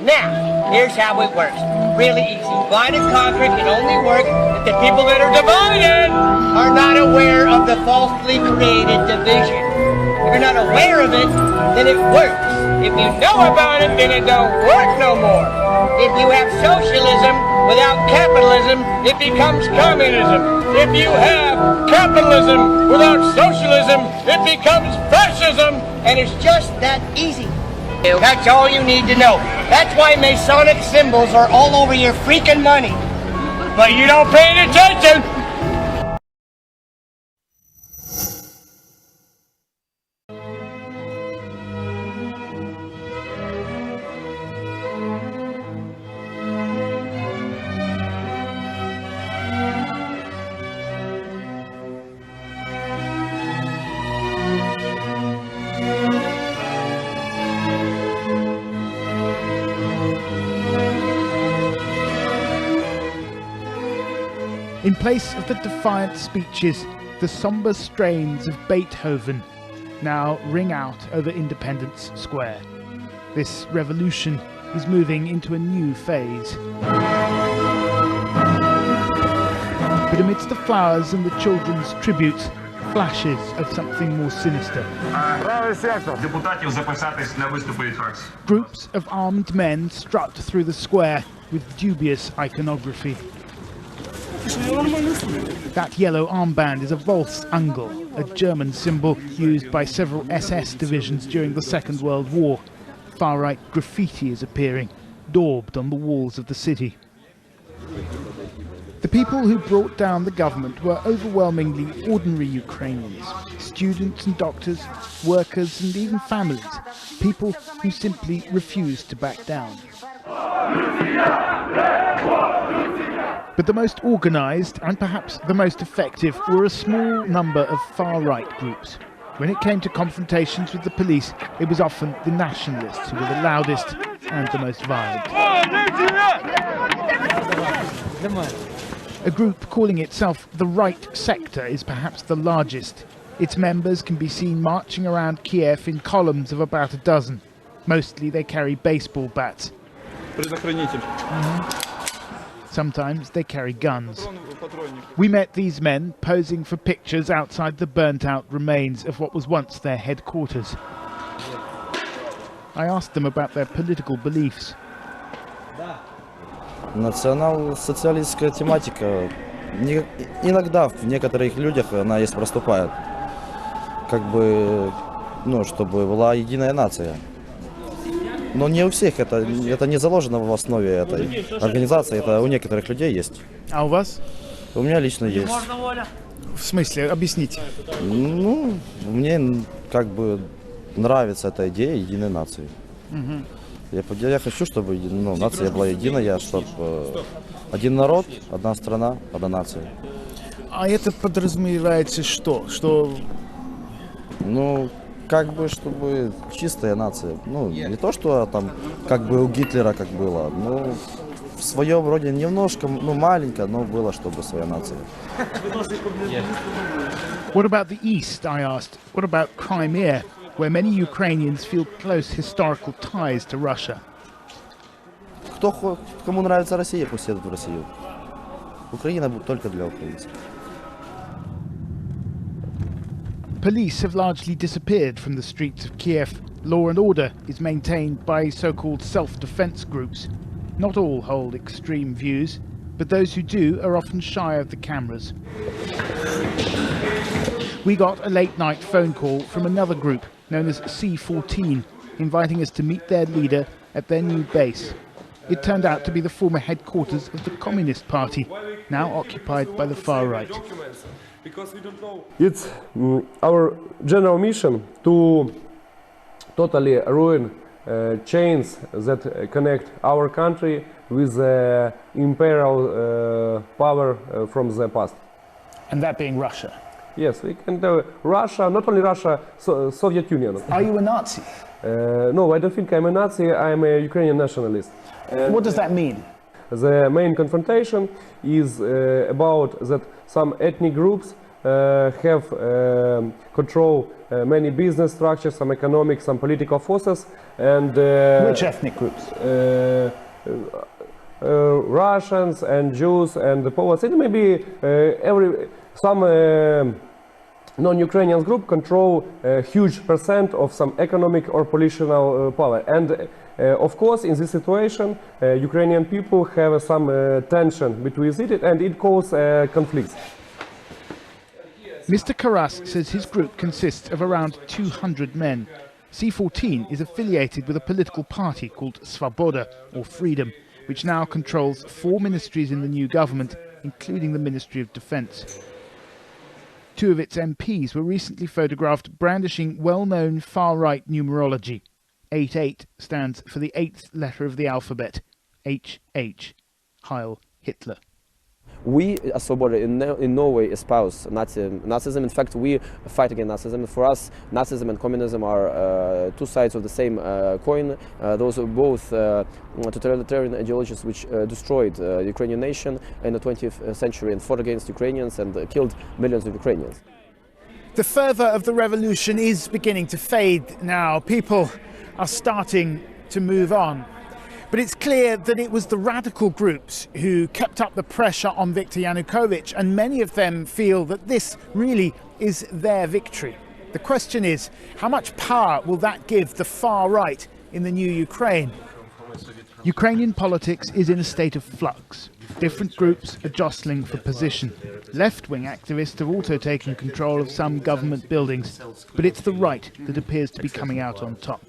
Now, here's how it works. Really easy. Divide and conquer can only work if the people that are divided are not aware of the falsely created division. If you're not aware of it, then it works. If you know about it, then it don't work no more. If you have socialism without capitalism, it becomes communism. If you have capitalism without socialism, it becomes fascism. And it's just that easy. That's all you need to know. That's why Masonic symbols are all over your freaking money. But you don't pay any attention. In place of the defiant speeches, the somber strains of Beethoven now ring out over Independence Square. This revolution is moving into a new phase. But amidst the flowers and the children's tributes, flashes of something more sinister. Groups of armed men strut through the square with dubious iconography. That yellow armband is a Volksangel, a German symbol used by several SS divisions during the Second World War. Far-right graffiti is appearing, daubed on the walls of the city. The people who brought down the government were overwhelmingly ordinary Ukrainians, students and doctors, workers and even families, people who simply refused to back down. But the most organised and perhaps the most effective were a small number of far-right groups. When it came to confrontations with the police, it was often the nationalists who were the loudest and the most violent. A group calling itself the Right Sector is perhaps the largest. Its members can be seen marching around Kiev in columns of about a dozen. Mostly they carry baseball bats. Sometimes they carry guns. We met these men posing for pictures outside the burnt-out remains of what was once their headquarters. I asked them about their political beliefs. Национал-социалистская тематика иногда в некоторых людях она есть проступает. Как бы, чтобы была единая нация. Но не у всех, это не заложено в основе этой организации, это у некоторых людей есть. А у вас? У меня лично есть. В смысле? Объясните. Мне как бы нравится эта идея единой нации. Я хочу, чтобы нация была единая, чтобы один народ, одна страна, одна нация. А это подразумевается что? Как бы, чтобы чистая нация. Не то, что там, как бы у Гитлера как было, в своем роде немножко, маленько, но было, чтобы своя нация. What about the East, I asked? What about Crimea, where many Ukrainians feel close historical ties to Russia? Кому нравится Россия, пусть едут в Россию. Украина только для украинцев. Police have largely disappeared from the streets of Kiev. Law and order is maintained by so-called self-defense groups. Not all hold extreme views, but those who do are often shy of the cameras. We got a late-night phone call from another group known as C14, inviting us to meet their leader at their new base. It turned out to be the former headquarters of the Communist Party, now occupied by the far right. It's our general mission to totally ruin chains that connect our country with the imperial power from the past. And that being Russia? Yes, we can do Russia, not only Russia, Soviet Union. Are you a Nazi? No, I don't think I'm a Nazi, I'm a Ukrainian nationalist. What does that mean? The main confrontation is about that some ethnic groups have control many business structures, some economic, some political forces, and which ethnic groups? Russians and Jews and the Poles. It may be some non-Ukrainian group control a huge percent of some economic or political power. And of course, in this situation, Ukrainian people have some tension between it, and it causes conflicts. Mr. Karas says his group consists of around 200 men. C14 is affiliated with a political party called Svoboda, or Freedom, which now controls 4 ministries in the new government, including the Ministry of Defence. 2 of its MPs were recently photographed brandishing well-known far-right numerology. 88 stands for the 8th letter of the alphabet, HH, Heil Hitler. We, as Svoboda, in no way espouse Nazism. In fact, we fight against Nazism. For us, Nazism and communism are 2 sides of the same coin. Those are both totalitarian ideologies which destroyed the Ukrainian nation in the 20th century and fought against Ukrainians and killed millions of Ukrainians. The fervour of the revolution is beginning to fade now. People are starting to move on. But it's clear that it was the radical groups who kept up the pressure on Viktor Yanukovych, and many of them feel that this really is their victory. The question is, how much power will that give the far right in the new Ukraine? Ukrainian politics is in a state of flux. Different groups are jostling for position. Left-wing activists have also taken control of some government buildings, but it's the right that appears to be coming out on top.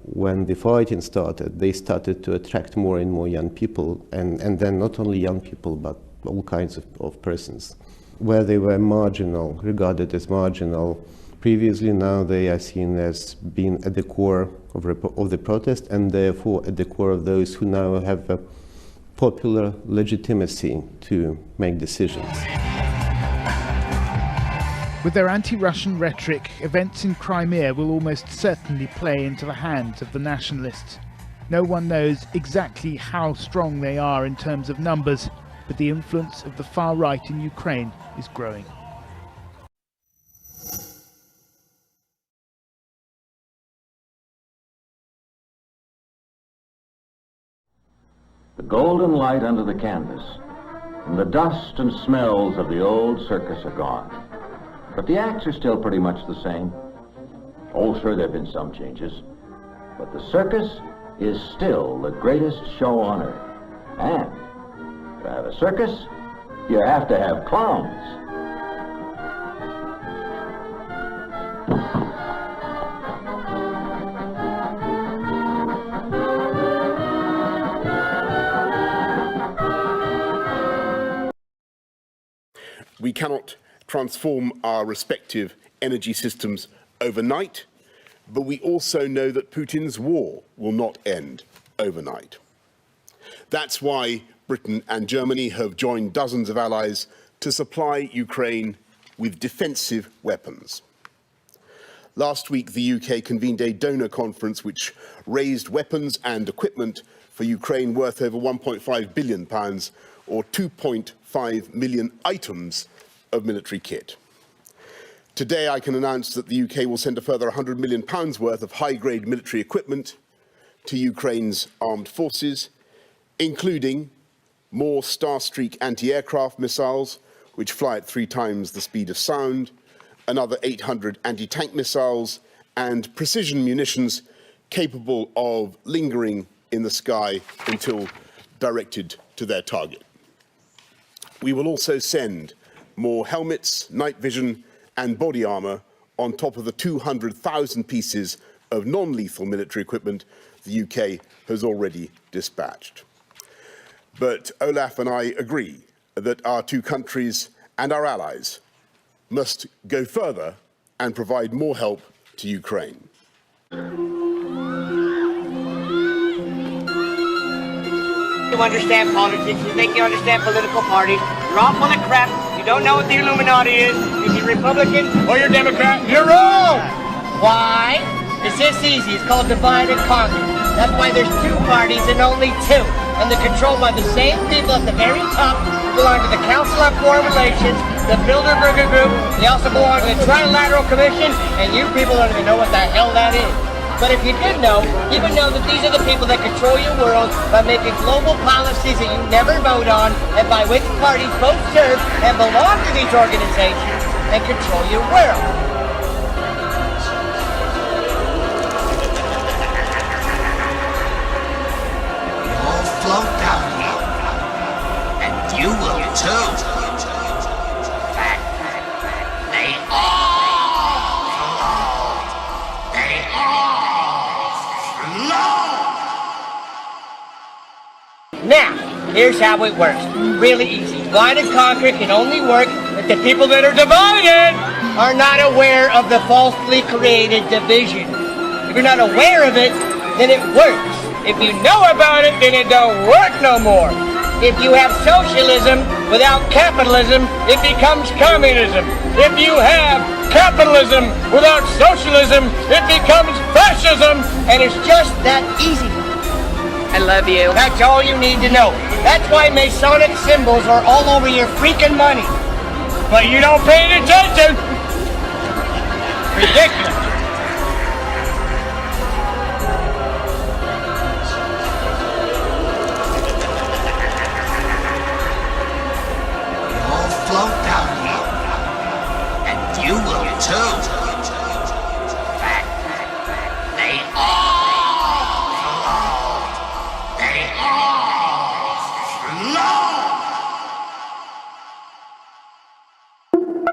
When the fighting started, they started to attract more and more young people, and then not only young people, but all kinds of persons. Where they were marginal, regarded as marginal previously, now they are seen as being at the core of the protest, and therefore at the core of those who now have a popular legitimacy to make decisions. With their anti-Russian rhetoric, events in Crimea will almost certainly play into the hands of the nationalists. No one knows exactly how strong they are in terms of numbers, but the influence of the far right in Ukraine is growing. The golden light under the canvas and the dust and smells of the old circus are gone. But the acts are still pretty much the same. Oh, sure, there have been some changes. But the circus is still the greatest show on earth. And to have a circus, you have to have clowns. We cannot transform our respective energy systems overnight, but we also know that Putin's war will not end overnight. That's why Britain and Germany have joined dozens of allies to supply Ukraine with defensive weapons. Last week, the UK convened a donor conference which raised weapons and equipment for Ukraine worth over £1.5 billion, or 2.5 million items of military kit. Today I can announce that the UK will send a further £100 million worth of high-grade military equipment to Ukraine's armed forces, including more Starstreak anti-aircraft missiles, which fly at 3 times the speed of sound, another 800 anti-tank missiles, and precision munitions capable of lingering in the sky until directed to their target. We will also send more helmets, night vision, and body armour on top of the 200,000 pieces of non-lethal military equipment the UK has already dispatched. But Olaf and I agree that our 2 countries and our allies must go further and provide more help to Ukraine. You understand politics, you think you understand political parties. You're all full of crap. You don't know what the Illuminati is. You're either Republican or you're Democrat. You're wrong! Why? It's this easy. It's called divide and conquer. That's why there's 2 parties and only 2. And they're controlled by the same people at the very top You belong to the Council on Foreign Relations, the Bilderberger Group. They also belong to the Trilateral Commission, and you people don't even know what the hell that is. But if you did know, you would know that these are the people that control your world by making global policies that you never vote on, and by which parties both serve and belong to these organizations and control your world. Float down here, and you will too. They all float. They all float. Now, here's how it works. Really easy. Divide and conquer can only work if the people that are divided are not aware of the falsely created division. If you're not aware of it, then it works. If you know about it, then it don't work no more. If you have socialism without capitalism, it becomes communism. If you have capitalism without socialism, it becomes fascism. And it's just that easy. I love you. That's all you need to know. That's why Masonic symbols are all over your freaking money. But you don't pay attention. Ridiculous.